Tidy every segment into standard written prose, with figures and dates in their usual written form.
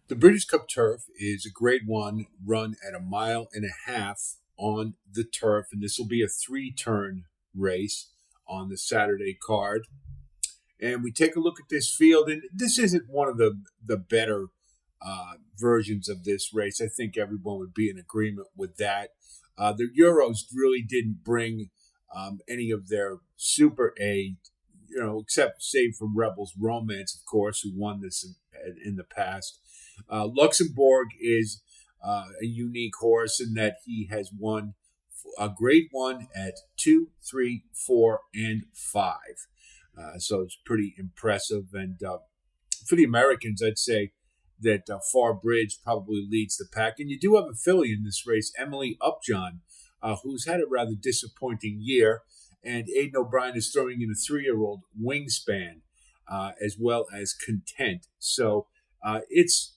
The British Cup Turf is a Grade 1 run at a mile and a half on the turf, and this will be a three-turn race on the Saturday card. And we take a look at this field, and this isn't one of the better versions of this race. I think everyone would be in agreement with that. The Euros really didn't bring any of their Super A, except save for Rebels Romance, of course, who won this in the past. Luxembourg is a unique horse in that he has won a Grade 1 at 2, 3, 4, and 5. So it's pretty impressive. And for the Americans, I'd say that Far Bridge probably leads the pack. And you do have a filly in this race, Emily Upjohn, who's had a rather disappointing year. And Aidan O'Brien is throwing in a 3-year-old Wingspan, as well as Content. So it's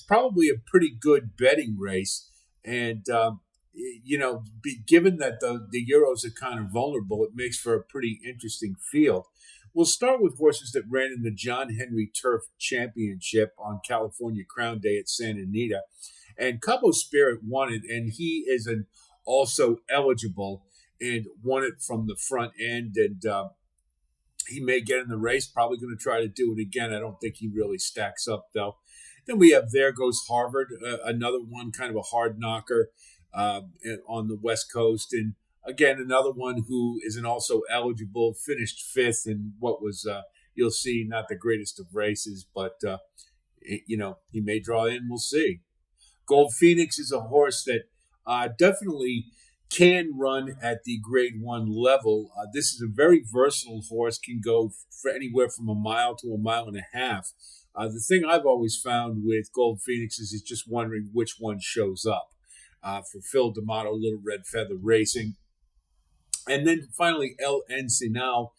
probably a pretty good betting race. And, given that the Euros are kind of vulnerable, it makes for a pretty interesting field. We'll start with horses that ran in the John Henry Turf Championship on California Crown Day at Santa Anita. And Cabo Spirit won it, and he is also eligible and won it from the front end. And he may get in the race, probably going to try to do it again. I don't think he really stacks up, though. Then we have There Goes Harvard, another one, kind of a hard knocker on the West Coast. And again, another one who isn't also eligible, finished fifth in what was, you'll see, not the greatest of races, but, he may draw in. We'll see. Gold Phoenix is a horse that definitely can run at the Grade 1 level. This is a very versatile horse, can go for anywhere from a mile to a mile and a half. The thing I've always found with Gold Phoenix is just wondering which one shows up. For Phil D'Amato, Little Red Feather Racing. And then finally, El Encinal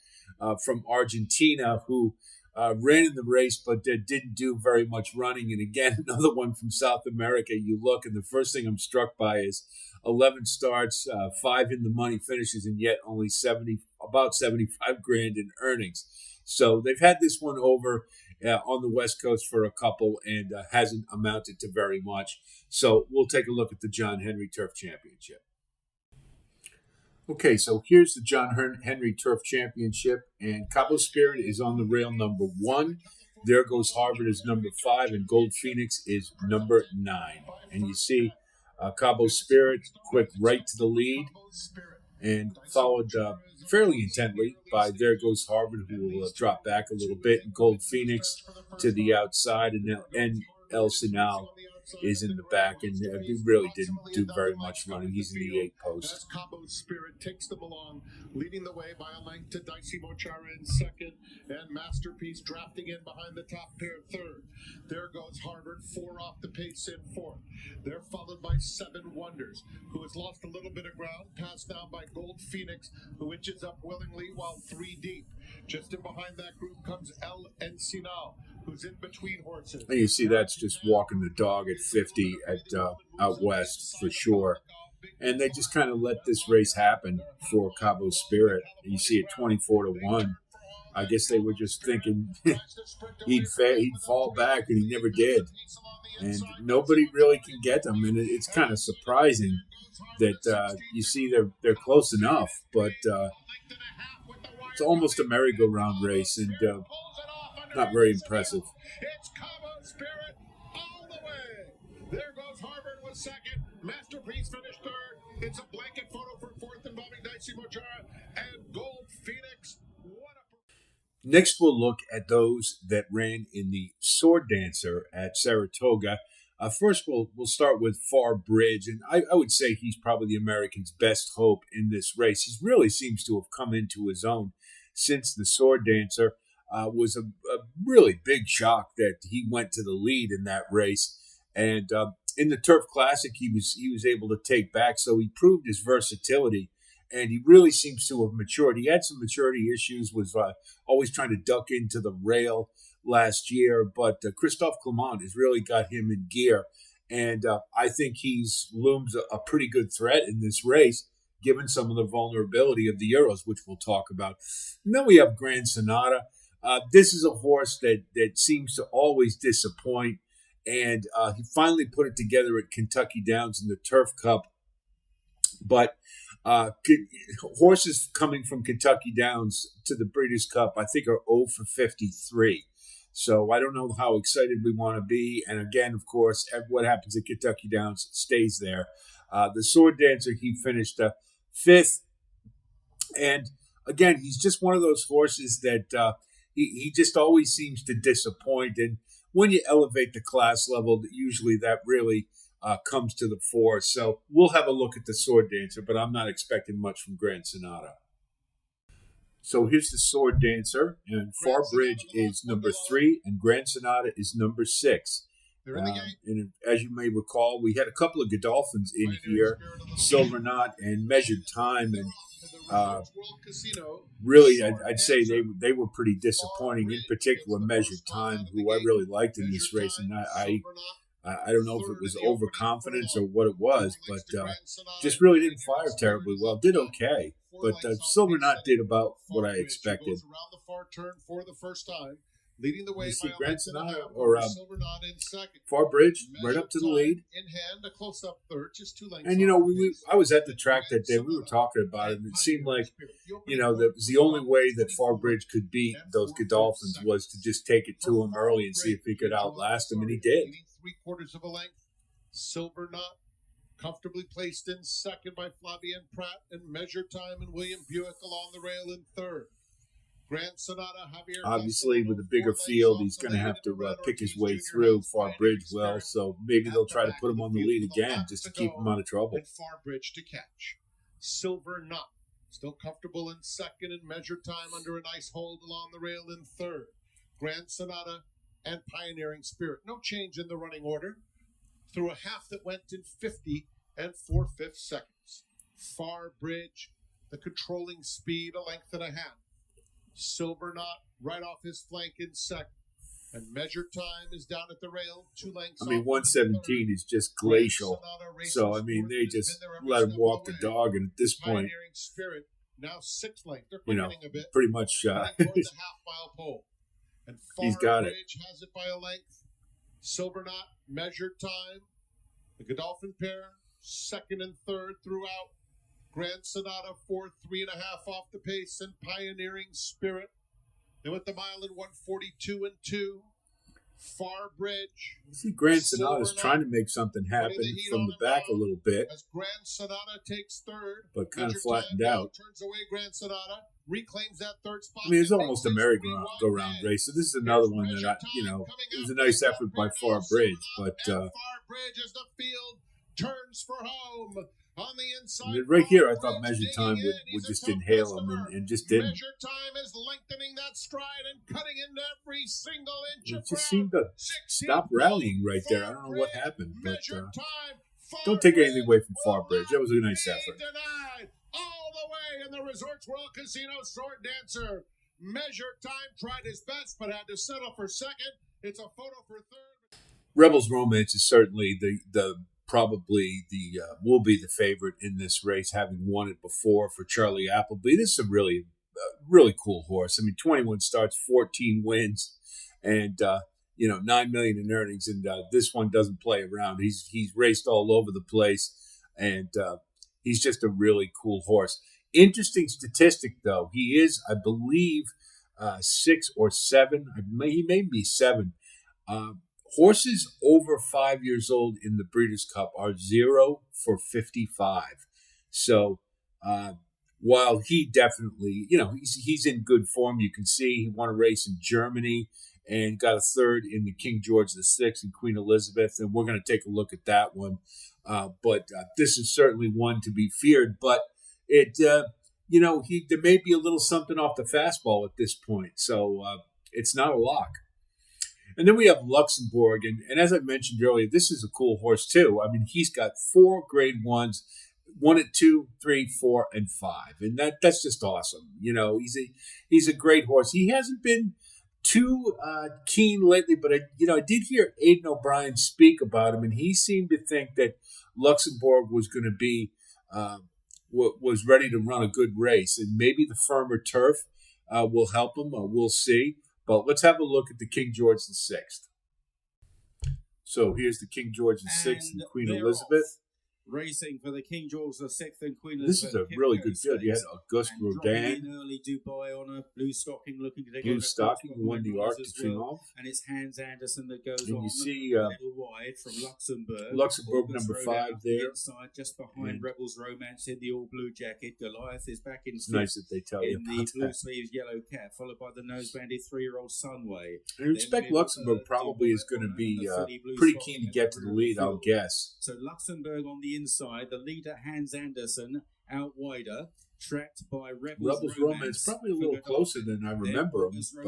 from Argentina, who ran in the race but didn't do very much running. And again, another one from South America. You look, and the first thing I'm struck by is 11 starts, 5 in the money finishes, and yet only about 75 grand in earnings. So they've had this one over on the West Coast for a couple and hasn't amounted to very much. So we'll take a look at the John Henry Turf Championship. Okay, so here's the John Henry Turf Championship, and Cabo Spirit is on the rail number 1. There Goes Harvard is number 5, and Gold Phoenix is number 9. And you see Cabo Spirit quick right to the lead, and followed fairly intently by There Goes Harvard, who will drop back a little bit, and Gold Phoenix to the outside, and El Sinal is in the back, and he really didn't do very much running. He's in the 8 post. Cabo Spirit takes them along, leading the way by a length to Dicey Mochara in second, and Masterpiece drafting in behind the top pair third. There Goes Harvard, 4 off the pace in fourth. They're followed by 7 Wonders, who has lost a little bit of ground, passed now by Gold Phoenix, who inches up willingly while 3 deep. Just in behind that group comes El Encinal, who's in between horses. And you see that's just walking the dog at 50 at out west for sure. And they just kind of let this race happen for Cabo Spirit. You see it 24-1. I guess they were just thinking he'd fall back, and he never did. And nobody really can get them. And it's kind of surprising that you see they're close enough, but it's almost a merry-go-round race, and not very impressive. It's Cabo Spirit all the way. There Goes Harvard was second. Masterpiece finished third. It's a blanket photo for fourth involving Dicey Mochara and Gold Phoenix. Next, we'll look at those that ran in the Sword Dancer at Saratoga. First, we'll start with Far Bridge, and I would say he's probably the American's best hope in this race. He really seems to have come into his own since the Sword Dancer. Was a really big shock that he went to the lead in that race. And in the Turf Classic, he was able to take back, so he proved his versatility, and he really seems to have matured. He had some maturity issues, was always trying to duck into the rail last year, but Christophe Clement has really got him in gear, and I think he's looms a pretty good threat in this race, given some of the vulnerability of the Euros, which we'll talk about. And then we have Grand Sonata. This is a horse that seems to always disappoint, and he finally put it together at Kentucky Downs in the Turf Cup. But horses coming from Kentucky Downs to the Breeders' Cup, I think, are 0 for 53. So I don't know how excited we want to be. And again, of course, what happens at Kentucky Downs stays there. The Sword Dancer, he finished fifth. And again, he's just one of those horses that he just always seems to disappoint. And when you elevate the class level, usually that really comes to the fore. So we'll have a look at the Sword Dancer, but I'm not expecting much from Grand Sonata. So here's the Sword Dancer, and Far Bridge is number 3, and Grand Sonata is number 6. And as you may recall, we had a couple of Godolphins in here, Silver Knot and Measured Time, and really, I'd say they were pretty disappointing. In particular, Measured Time, who I really liked in this race, and I don't know if it was overconfidence or what it was, but just really didn't fire terribly well. Did okay, but Silver Knot did about what I expected. Around the far turn for the first time, leading the way. You see by Grand a length and a Sonata half or over Silver Knot in second. Far Bridge right up to the lead. In hand, a close-up third, just 2 lengths. And you know, I was at the track that day. We were talking about it, and it seemed like that was the only way that Far Bridge could beat those Godolphins was to just take it to him early and see if he could outlast him, and he did. 3/4 of a length. Silver Knot comfortably placed in second by Flavien Prat, and Measured Time and William Buick along the rail in third. Grand Sonata, Javier. Obviously, with a bigger field, he's going to have to pick his way through Far Bridge well, so maybe they'll try to put him on the lead again just to keep him out of trouble. And Far Bridge to catch. Silver Knot still comfortable in second, and Measured Time under a nice hold along the rail in third. Grand Sonata and Pioneering Spirit. No change in the running order. Through a half that went in 50 4/5 seconds. Far Bridge, the controlling speed, a length and a half. Silver Knot right off his flank in second. And Measured Time is down at the rail, 2 lengths. I mean, 117 is just glacial. So, I mean, they just let him walk the dog. And at this point, Spirit, now 6 lengths. They're quickening a bit. Pretty much the half-mile pole. And he's got Bridge has it by a length. Silver Knot, Measured Time. The Godolphin pair, second and third throughout. Grand Sonata, 4, 3.5 off the pace, and Pioneering Spirit. They went the mile in 1:42 and 2. Far Bridge. You see, Grand Sonata's trying to make something happen from the back a little bit. As Grand Sonata takes third, but kind of flattened out. Turns away Grand Sonata, reclaims that third spot. I mean, it's almost a merry-go-round race. So this is another one that it was a nice effort by Far Bridge, but Far Bridge as the field turns for home. On the inside, right here, I thought Measured Time would just inhale him and just didn't. Measured Time is lengthening that stride and cutting into every single inch. It just seemed to stop rallying right there. I don't know what happened, but don't take anything away from Far Bridge. That was a nice effort. Denied all the way in the Resorts World Casino Sword Dancer. Measured Time tried his best, but had to settle for second. It's a photo for third. Rebels Romance is certainly probably will be the favorite in this race, having won it before for Charlie Appleby. This is a really cool horse. I mean, 21 starts, 14 wins, and 9 million in earnings. And this one doesn't play around. He's raced all over the place, and he's just a really cool horse. Interesting statistic, though. He is, I believe, 6 or 7. He may be 7. Horses over 5 years old in the Breeders' Cup are 0 for 55. So while he definitely, he's in good form, you can see he won a race in Germany and got a third in the King George VI and Queen Elizabeth, and we're going to take a look at that one. But this is certainly one to be feared. But there may be a little something off the fastball at this point, so it's not a lock. And then we have Luxembourg, and as I mentioned earlier, this is a cool horse too. I mean, he's got 4 Grade 1s, 1 at 2, 3, 4, and 5, and that's just awesome. He's a great horse. He hasn't been too keen lately, but I did hear Aidan O'Brien speak about him, and he seemed to think that Luxembourg was going to be was ready to run a good race, and maybe the firmer turf will help him. We'll see. But let's have a look at the King George VI. So here's the King George VI and Queen Elizabeth. Racing for the King George VI and Queen Elizabeth. This is a really good field. You had Auguste Rodin. Early Dubai on a Blue Stocking looking to Blue Stocking won the Arc de Triomphe. And it's Hans Andersen that goes and on. You see a little wide from Luxembourg. Luxembourg number 5 there. Inside, just behind Rebels Romance in the all blue jacket. Goliath is back in. It's nice that they tell you in the blue sleeves yellow cap, followed by the nose-banded 3-year-old Sunway. I expect Luxembourg probably is going to be pretty keen to get to the lead, I'll guess. So Luxembourg on the inside, the leader Hans Andersen out wider, tracked by Rebels Romance. Probably a little closer than I remember him, but he's a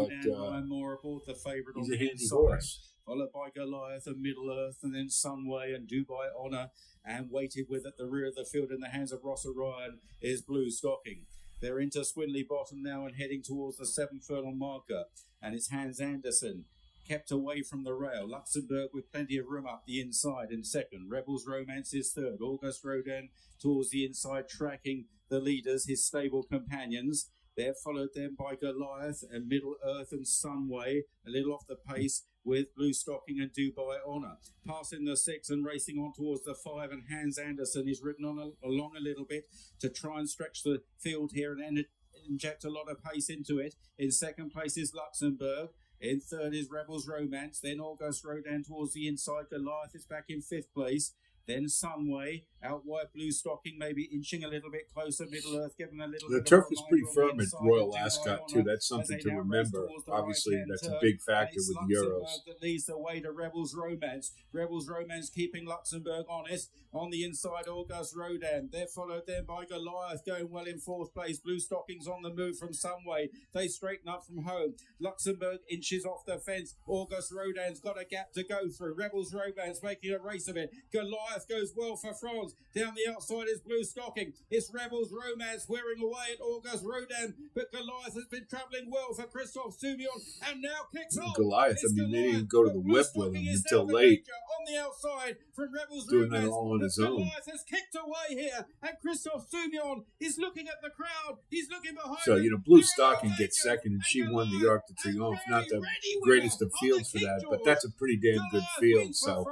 handy horse. Followed by Goliath and Middle Earth, and then Sunway and Dubai Honor, and waited with at the rear of the field in the hands of Ross Orion is Blue Stocking. They're into Swinley Bottom now and heading towards the 7 furlong marker, and it's Hans Andersen kept away from the rail. Luxembourg with plenty of room up the inside in second. Rebels Romance is third. Auguste Rodin towards the inside, tracking the leaders, his stable companions. They're followed then by Goliath and Middle Earth and Sunway, a little off the pace with Blue Stocking and Dubai Honor. Passing the 6 and racing on towards the 5, and Hans Andersen is ridden on along a little bit to try and stretch the field here and inject a lot of pace into it. In second place is Luxembourg. In third is Rebels Romance. Then Auguste Rodin towards the inside. Goliath is back in 5th place. Then Sunway, out wide Blue Stocking, maybe inching a little bit closer. Middle Earth giving a little bit. The turf is pretty firm at Royal Ascot too. That's something to remember. Obviously, that's a big factor with the Euros. That leads the way to Rebels Romance. Rebels Romance keeping Luxembourg honest. On the inside, Auguste Rodin. They're followed then by Goliath, going well in 4th place. Blue Stockings on the move from Sunway. They straighten up from home. Luxembourg inches off the fence. Auguste Rodin's got a gap to go through. Rebels Romance making a race of it. Goliath goes well for France. Down the outside is Blue Stocking. It's Rebels Romance wearing away at Auguste Rodin, but Goliath has been travelling well for Christophe Soumillon and now kicks off. Goliath, I mean, they didn't go to the whip with him until late. On the outside from Rebels doing Romance. That all on his own. Goliath has kicked away here, and Christophe Soumillon is looking at the crowd. He's looking behind. So, Blue Stocking gets second, and she won the Arc de Triomphe. Not the greatest of fields for that, but that's a pretty damn good field. So,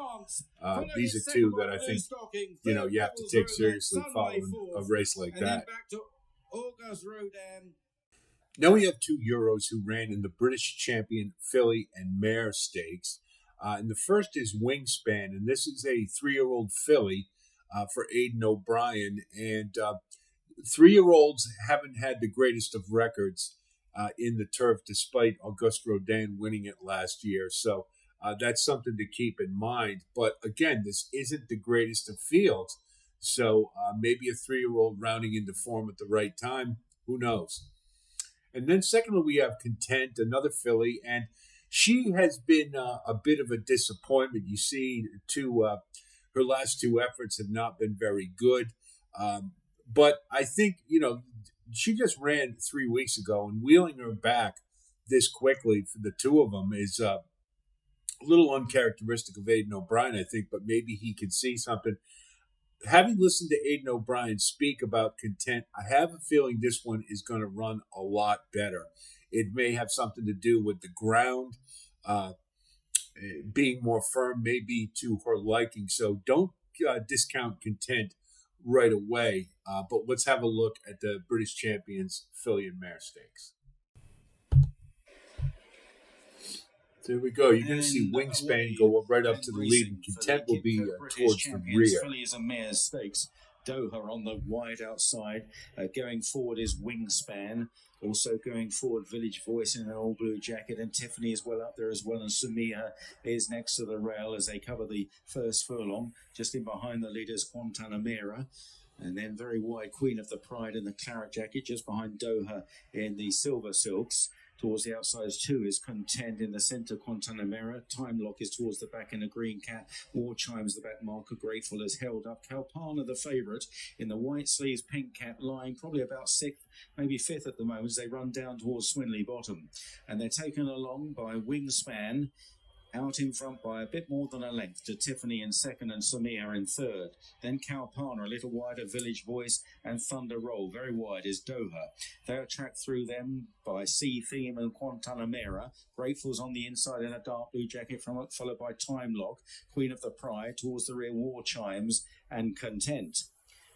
these are two that I think, you have to take seriously following a race like that. Back to Auguste Rodin. Now we have 2 Euros who ran in the British Champion Filly and Mare Stakes. And the first is Wingspan, and this is a 3-year-old filly for Aidan O'Brien. And 3-year-olds haven't had the greatest of records in the turf, despite Auguste Rodin winning it last year. So that's something to keep in mind. But again, this isn't the greatest of fields. So maybe a 3-year-old rounding into form at the right time. Who knows? And then secondly, we have Content, another filly, and she has been a bit of a disappointment. You see, her last 2 efforts have not been very good. But I think, she just ran 3 weeks ago, and wheeling her back this quickly for the 2 of them is a little uncharacteristic of Aidan O'Brien, I think, but maybe he can see something. Having listened to Aidan O'Brien speak about Content, I have a feeling this one is going to run a lot better. It may have something to do with the ground being more firm, maybe to her liking. So don't discount Content right away. But let's have a look at the British Champions Filly and Mare Stakes. There we go. You're going to see Wingspan go right up to the lead, and Content will be towards the rear. Fillies and Mare Stakes. Doha on the wide outside. Going forward is Wingspan. Also going forward, Village Voice in an all blue jacket, and Tiffany is well up there as well, and Sumiha is next to the rail as they cover the first furlong. Just in behind the leaders, Guantanamera. And then very wide Queen of the Pride in the claret jacket, just behind Doha in the silver silks. Towards the outsides too is Content in the centre, Guantanamera. Time Lock is towards the back in a green cap. War Chimes, the back marker, Grateful is held up. Kalpana, the favourite, in the white sleeves, pink cap, lying probably about 6th, maybe 5th at the moment as they run down towards Swinley Bottom. And they're taken along by Wingspan Out in front by a bit more than a length to Tiffany in second and Samir in third. Then Kalpana a little wider, Village Voice and Thunder Roll. Very wide is Doha. They are tracked through them by Sea Theme and Guantanamera. Grateful's on the inside in a dark blue jacket, followed by Time Lock, Queen of the Pride, towards the rear War Chimes and Content.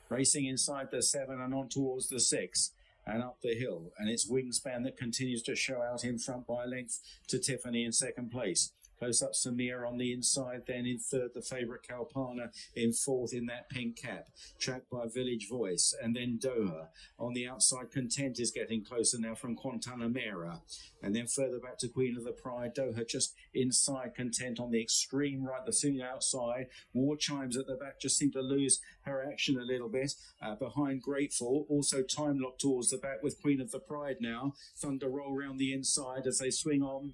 Racing inside the 7 and on towards the 6 and up the hill. And it's Wingspan that continues to show out in front by a length to Tiffany in second place. Close up Samir on the inside, then in third the favourite Kalpana, in fourth in that pink cap, tracked by Village Voice, and then Doha. On the outside, Content is getting closer now from Guantanamera, and then further back to Queen of the Pride. Doha just inside Content on the extreme right, the soon outside. War Chimes at the back just seem to lose her action a little bit. Behind Grateful, also Time Lock towards the back with Queen of the Pride now. Thunder Roll round the inside as they swing on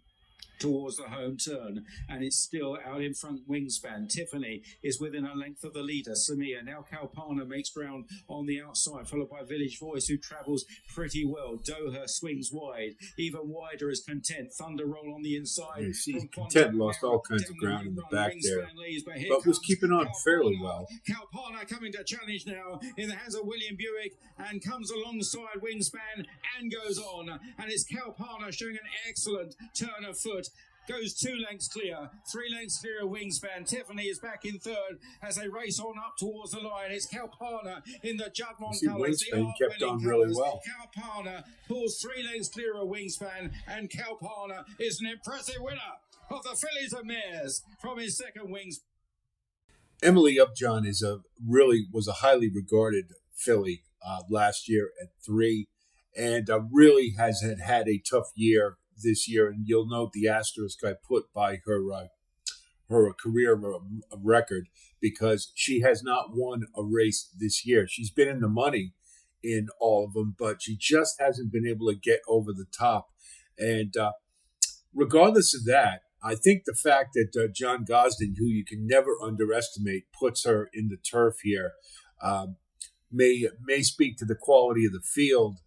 towards the home turn, and it's still out in front Wingspan. Tiffany is within a length of the leader, Samir. Now Kalpana makes ground on the outside, followed by Village Voice, who travels pretty well. Doha swings wide, even wider is Content. Thunder Roll on the inside. Yeah, Content lost all kinds of ground in the back there, but was keeping on fairly well. Kalpana coming to challenge now in the hands of William Buick, and comes alongside Wingspan and goes on, and it's Kalpana showing an excellent turn of foot. Goes 2 lengths clear, 3 lengths clear of Wingspan. Tiffany is back in third as they race on up towards the line. It's Kalpana in the Judmont colours. Wingspan kept on really well. Kalpana pulls 3 lengths clear of Wingspan, and Kalpana is an impressive winner of the Fillies and Mares from his second Wingspan. Emily Upjohn was a highly regarded filly last year at 3, and really has had a tough year this year, and you'll note the asterisk I put by her career record, because she has not won a race this year. She's been in the money in all of them, but she just hasn't been able to get over the top. And regardless of that, I think the fact that John Gosden, who you can never underestimate, puts her in the turf here may speak to the quality of the field.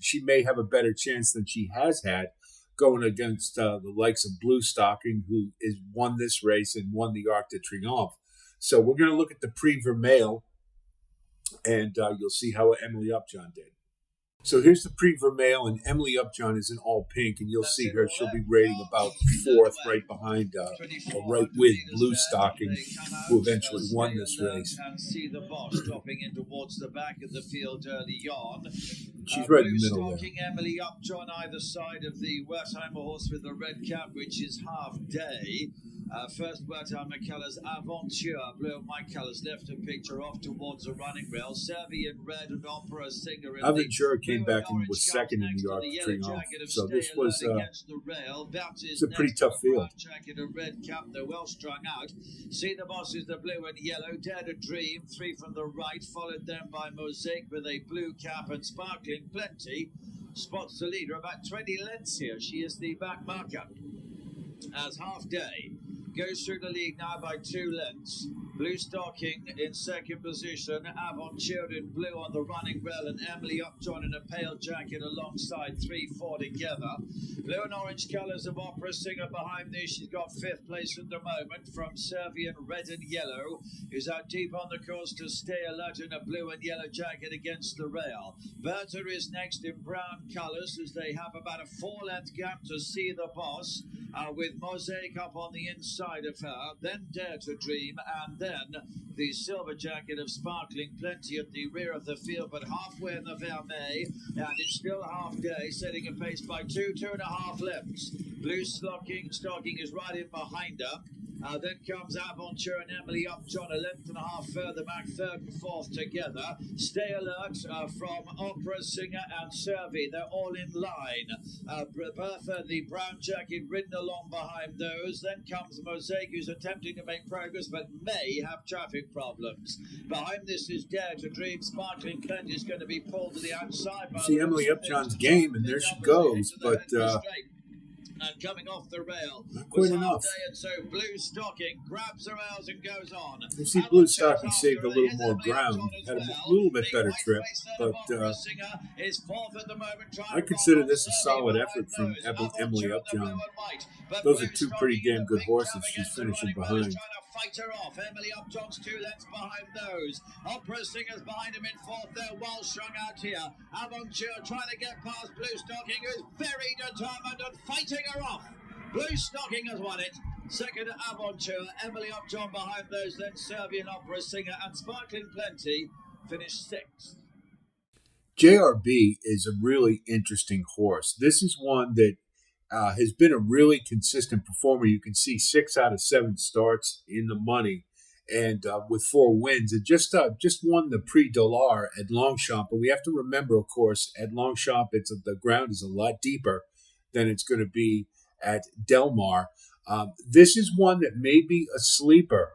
She may have a better chance than she has had going against the likes of Blue Stocking, who has won this race and won the Arc de Triomphe. So we're going to look at the Prix Vermeil, and you'll see how Emily Upjohn did. So here's the Prix Vermeil, and Emily Upjohn is in all pink, and you'll see her. She'll be rating about 4th, right behind, right with Blue Stocking, who eventually won this race. And see the boss dropping in towards the back of the field early on. She's right in the middle there. Emily Upjohn either side of the Wertheimer horse with the red cap, which is Half Day. First Wertheimer colours Aventure, blue and white colours, left a picture off towards the running rail. Servian red and Opera Singer. Aventure came back and was second in the Arc de Triomphe. So this was it's a pretty tough field. Jacket and red cap, they're well strung out. See the bosses, the blue and yellow. Dare to Dream, 3 from the right, followed then by Mosaic with a blue cap and Sparkling Plenty. Spots the leader about 20 lengths here. She is the back marker. As Half Day goes through the lead now by 2 lengths. Blue Stocking in second position, Aventure in blue on the running rail, and Emily Upjohn in a pale jacket alongside 3-4 together. Blue and orange colours of Opera Singer behind this. She's got 5th place at the moment from Servian red and yellow, who's out deep on the course to Stay Alert in a blue and yellow jacket against the rail. Bertha is next in brown colours as they have about a 4-length gap to See the Boss, with Mosaic up on the inside of her, then Dare to Dream, and then the silver jacket of Sparkling Plenty at the rear of the field, but halfway in the Vermeil, and it's still Half Day, setting a pace by 2.5 lengths. Blue Stocking is right in behind her. Then comes Aventure and Emily Upjohn, 1.5 lengths further back, 3rd and 4th together. Stay Alert from Opera Singer and Servi. They're all in line. Bertha, the brown jacket, ridden along behind those. Then comes Mosaic, who's attempting to make progress, but may have traffic problems. Behind this is Dare to Dream. Sparkling Plenty is going to be pulled to the outside. See Emily Upjohn's game, and there she goes, but And coming off the rail Not was quite half enough. day, and so Blue Stocking grabs the rails and goes on. You see, Blue Stocking saved a little more ground, had a little bit better trip, but is fourth at the moment, I consider this a solid effort from Emily Upjohn. Those are two pretty damn good horses she's finishing behind. Fight her off. Emily Upjohn's 2 lengths behind those. Opera Singer's behind him in fourth. They're well strung out here. Aventure trying to get past Blue Stocking, who's very determined and fighting her off. Blue Stocking has won it. Second, Aventure. Emily Upjohn behind those. Then Serbian Opera Singer and Sparkling Plenty finished sixth. JRB is a really interesting horse. This is one that has been a really consistent performer. You can see 6 out of 7 starts in the money, and with 4 wins. It just won the Prix Dollar at Longchamp. But we have to remember, of course, at Longchamp, the ground is a lot deeper than it's going to be at Del Mar. This is one that may be a sleeper.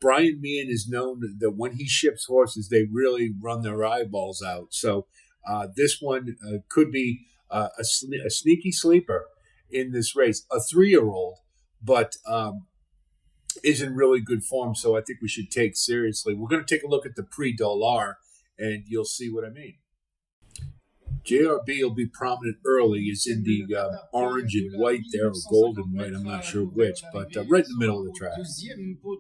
Brian Meehan is known that when he ships horses, they really run their eyeballs out. So this one could be a sneaky sleeper in this race. A 3-year-old, but is in really good form. So I think we should take seriously. We're going to take a look at the Prix Dollar, and you'll see what I mean. JRB will be prominent early. Is in the orange and white there, or gold and white, I'm not sure which, but right in the middle of the track,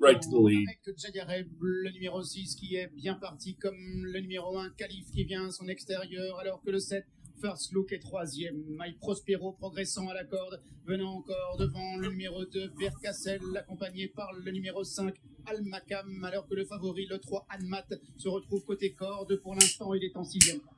right to the lead. Le numéro 6 qui est bien parti comme le numéro 1, Calif qui vient à son extérieur, alors que le 7, First Look est 3e. My Prospero progressant à la corde, venant encore devant le numéro 2, Vercassel, accompagné par le numéro 5, Almakam, alors que le favori, le 3, Anmat, se retrouve côté corde. Pour l'instant, il est en 6e place.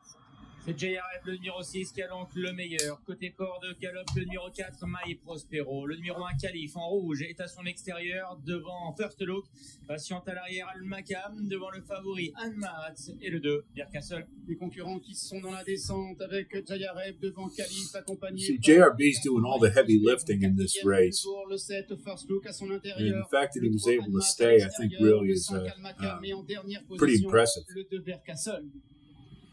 C'est JRF, le numéro 6, qui a donc le meilleur. Côté corde, galope le numéro 4, My Prospero. Le numéro 1, Calif, en rouge, est à son extérieur, devant First Look. Patiente à l'arrière, Al-Makam, devant le favori, Anmat, et le 2, Vercassel. Les concurrents qui sont dans la descente avec JRF devant Calif, accompagné See, JRB's doing all the heavy lifting in this race. Le 7, First Look à son And intérieur. the fact that he was able to stay, I think, really is pretty impressive. Le 2, Vercassel.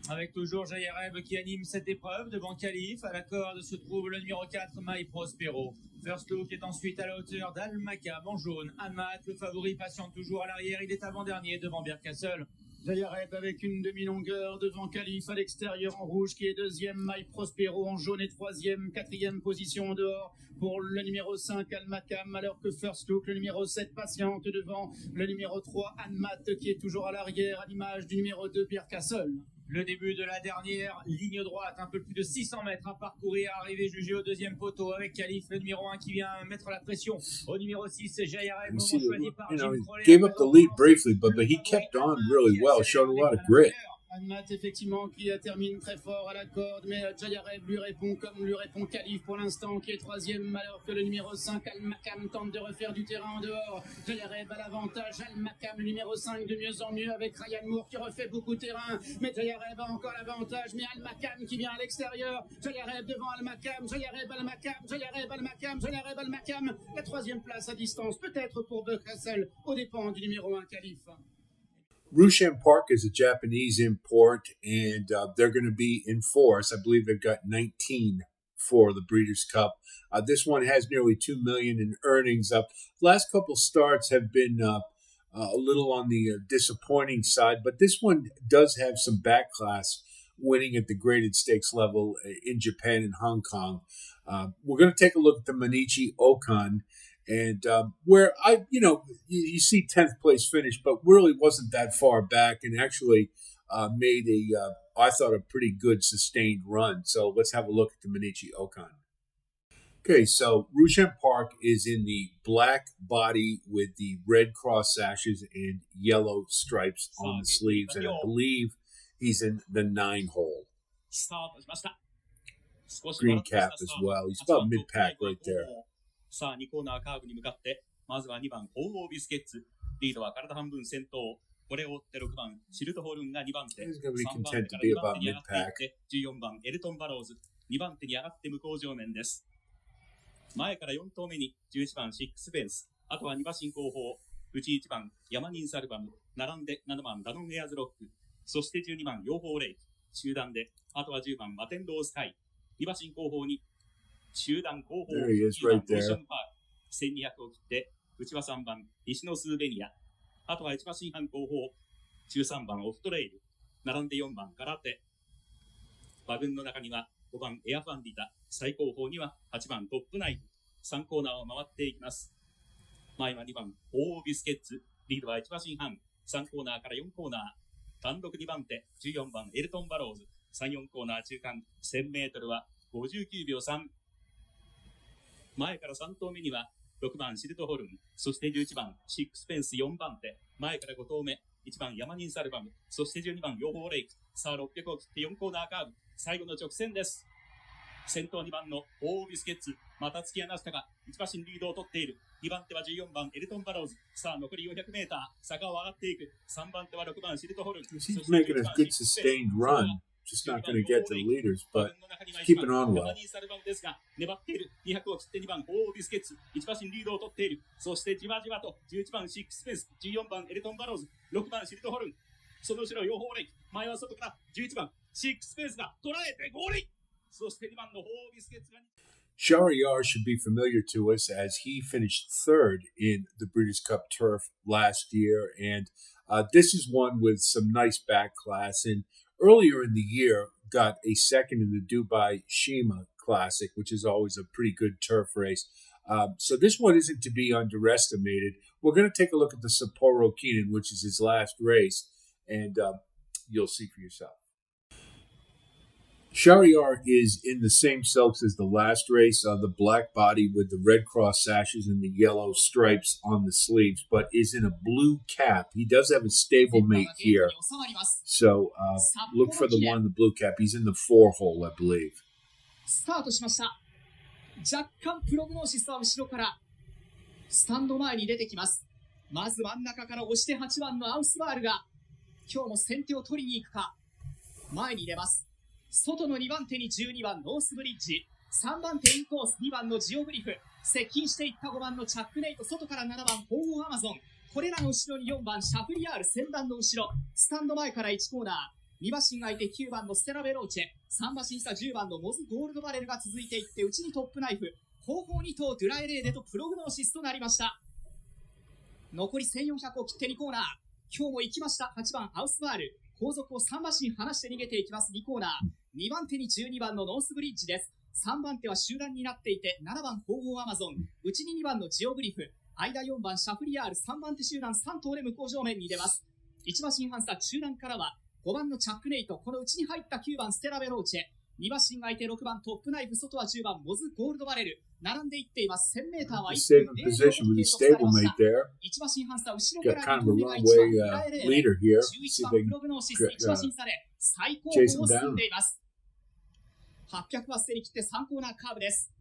Avec toujours JRF qui anime cette épreuve devant Calif. À la corde se trouve le numéro 4, My Prospero. First Look est ensuite à la hauteur d'Al-Makam en jaune. Anmat, le favori, patiente toujours à l'arrière. Il est avant-dernier devant Vercassel. Jayareb avec une demi-longueur devant Calif à l'extérieur en rouge qui est 2e, My Prospero en jaune est 3e, 4e position en dehors pour le numéro 5 Al-Makam, alors que First Look, le numéro 7 patiente devant le numéro 3 Anmat qui est toujours à l'arrière à l'image du numéro 2 Pierre Cassel. Le début de la dernière ligne droite, un peu plus de 600 mètres à parcourir, arrivé jugé au 2e poteau avec Calif, le numéro 1 qui vient mettre la pression au numéro 6, JRF, moment choisi par Jim Crowley. Gave up the lead briefly, but he kept on really well, showed a lot of grit. Anmat, effectivement, qui termine très fort à la corde, mais Jayareb lui répond comme lui répond Calif pour l'instant, qui est 3e, alors que le numéro 5, Al-Makam, tente de refaire du terrain en dehors. Jayareb à l'avantage, Al-Makam, le numéro 5, de mieux en mieux, avec Ryan Moore qui refait beaucoup de terrain, mais Jayareb a encore l'avantage, mais Al-Makam qui vient à l'extérieur. Jayareb devant Al-Makam, Jayareb Al-Makam, Jayareb Al-Makam, Jayareb Al-Makam, la 3e place à distance, peut-être pour Buckhassel, au dépens du numéro 1, Calif. Rushan Park is a Japanese import, and they're going to be in force. I believe they've got 19 for the Breeders' Cup. This one has nearly $2 million in earnings. Last couple starts have been a little on the disappointing side, but this one does have some back class, winning at the graded stakes level in Japan and Hong Kong. We're going to take a look at the Manichi Okan. And where you see 10th place finish, but really wasn't that far back, and actually made I thought, a pretty good sustained run. So let's have a look at the Manichi Okan. Okay, so Rushan Park is in the black body with the red cross sashes and yellow stripes on the sleeves, and I believe he's in the 9 hole. Green cap as well. He's about mid-pack right there. さあ2コーナーカーブに向かってまずは2番鳳凰ビスケッツリードは体半分先頭これを追って6番シルトホルンが2番手3番手から2番手に上がっていって14番エルトンバローズ2番手に上がって向こう上面です前から4頭目に11番シックスフェンスあとは2馬身後方内1番ヤマニンサルバム並んで7番ダノンエアーズロックそして12番養蜂レイク集団であとは10番マテンロースカイ2馬身後方に中段後方 There he is 9番 right ローショ there. ンパー1200を切って内は3番西のスーベニア、あとは1馬身半後方13番オフトレイル、並んで4番空手、馬群の中には5番エアファンディタ、最高峰には8番トップナイフ、3コーナーを回っていきます。前は2番オービスケッツ、リードは1馬身半、3コーナーから4コーナー、単独2番手14番エルトンバローズ、3、4コーナー中間1000メートルは59秒3。前から3頭目には6番シルトホルン、そして11番シックスペンス4番手、前から5頭目1番ヤマニンサルバム、そして12番ヨホーレイク。さあ600を切って4コーナーカーブ、最後の直線です。先頭2番のオービスケッツ、また突き放したが1馬身リードを取っている。2番手は14番エルトンバローズ。さあ残り400メーター、坂を上がっていく。3番手は6番シルトホルン。 He's making a good sustained run. Just not going to get to the leaders, but keeping on well. 粘っている。200を切って2番オービスケッツ、1馬身リードを取っている。そしてじわじわと11番シックスペース、14番エルトンバローズ、6番シルトホルン、その後ろヨホーレイク、前は外から11番シックスペースが捉えてゴールイン。そして2番のオービスケッツがShahryar should be familiar to us as he finished third in the Breeders' Cup Turf last year, and this is one with some nice back class. And earlier in the year, got a second in the Dubai Shima Classic, which is always a pretty good turf race. So this one isn't to be underestimated. We're going to take a look at the Sapporo Keenan, which is his last race, and you'll see for yourself. Shahryar is in the same silks as the last race, the black body with the red cross sashes and the yellow stripes on the sleeves, but is in a blue cap. He does have a stablemate here, so look for the one in the blue cap. He's in the 4-hole, I believe. スタートしました。若干プログノーシスは後ろからスタンド前に出てきます。まず真ん中から押して8番のアウスバールが今日も先手を取りに行くか。前に出ます。外の2番手に12番ノースブリッジ、3番手インコース2番のジオグリフ、接近していった5番のチャックネイト、外から7番鳳凰アマゾン、これらの後ろに4番シャフリヤール、先団の後ろ、スタンド前から1コーナー、2馬身がいて9番のステラベローチェ、3馬身差10番のモズゴールドバレルが続いていって、内にトップナイフ、後方2頭ドゥラエレーデとプログノーシスとなりました。残り1400を切って2コーナー、今日も行きました8番ハウスバール、後続を3馬身離して逃げていきます2コーナー。2番手に12番のノースブリッジです。3番手は集団になっていて7番鳳凰アマゾン、内に2番のジオグリフ、間4番シャフリヤール、3番手集団3頭で向こう正面に出ます。1馬身半差、中段からは5番のチャックネイト、この内に入った9番ステラベローチェ、2馬身がいて6番トップナイフ、外は10番モズゴールドバレル、並んでいっています。1000メーターは1分0秒と計測されました。1馬身半差、後ろから2頭目が1番ドラエレーレ、11番プログノーシス、1馬身差で最高峰を進んでいます。800は捨てに切って3コーナーカーブです。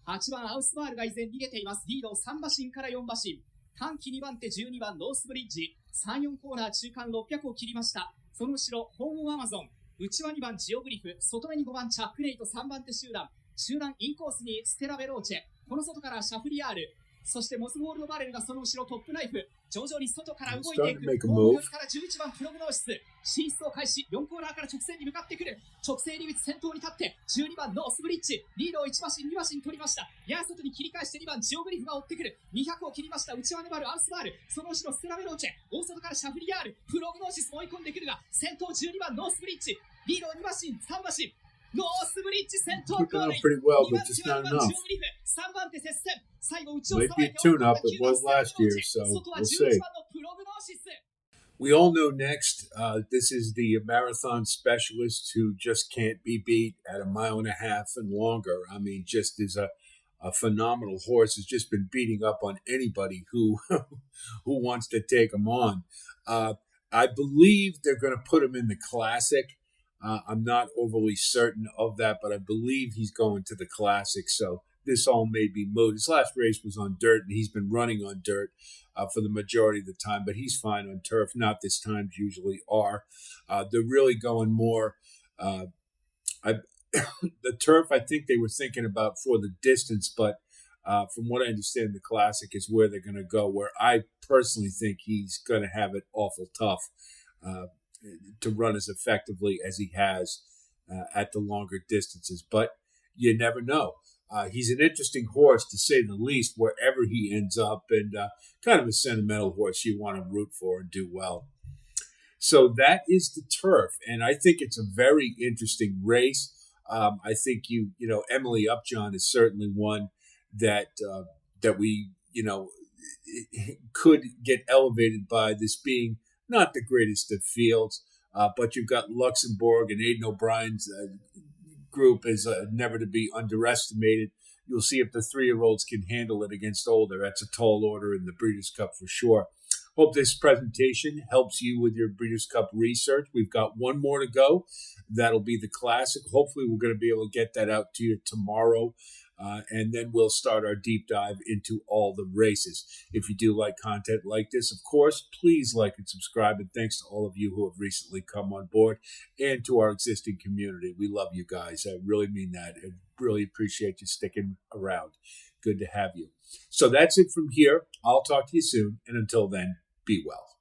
8番アウスバールが依然逃げています。リード3馬身から4馬身。短期2番手12番ノースブリッジ。3、4コーナー中間600を切りました。その後ろ、鳳凰アマゾン。内は2番ジオグリフ。外目に5番チャックレイト3番手集団。集団インコースにステラベローチェ。この外からシャフリヤール。そしてモスゴールドバレルがその後ろトップナイフ。徐々に外から動いていく。後方から11番プログノーシス。進出を開始。4コーナーから直線に向かってくる。直線入り口先頭に立って12番ノースブリッジ。リードを1馬身2馬身取りました。やや外に切り返して2番ジオグリフが追ってくる。200を切りました。内は粘るアウスバール。その後ろステラベローチェ。大外からシャフリヤール。プログノーシスも追い込んでくるが、先頭12番ノースブリッジ。リード2馬身3馬身。ノースブリッジ先頭ゴールイン。2番手は2番ジオグリフ。3番手接戦。最後内をMight be a tune-up. It was last year, so we'll see. We all know next, this is the marathon specialist who just can't be beat at 1.5 miles and longer. I mean, just is a phenomenal horse. Has just been beating up on anybody who who wants to take him on. I believe they're going to put him in the Classic. I'm not overly certain of that, but I believe he's going to the Classic. So this all may be moot. His last race was on dirt, and he's been running on dirt for the majority of the time, but he's fine on turf. Not this times usually are. They're really going more. The turf, I think they were thinking about for the distance, but from what I understand, the Classic is where they're going to go, where I personally think he's going to have it awful tough to run as effectively as he has at the longer distances. But you never know. He's an interesting horse, to say the least, wherever he ends up, and kind of a sentimental horse you want to root for and do well. So that is the turf, and I think it's a very interesting race. I think Emily Upjohn is certainly one that we could get elevated by this being not the greatest of fields, but you've got Luxembourg and Aidan O'Brien's group is never to be underestimated. You'll see if the 3-year-olds can handle it against older. That's a tall order in the Breeders' Cup for sure. Hope this presentation helps you with your Breeders' Cup research. We've got one more to go. That'll be the Classic. Hopefully, we're going to be able to get that out to you tomorrow. And then we'll start our deep dive into all the races. If you do like content like this, of course, please like and subscribe. And thanks to all of you who have recently come on board and to our existing community. We love you guys. I really mean that. I really appreciate you sticking around. Good to have you. So that's it from here. I'll talk to you soon. And until then, be well.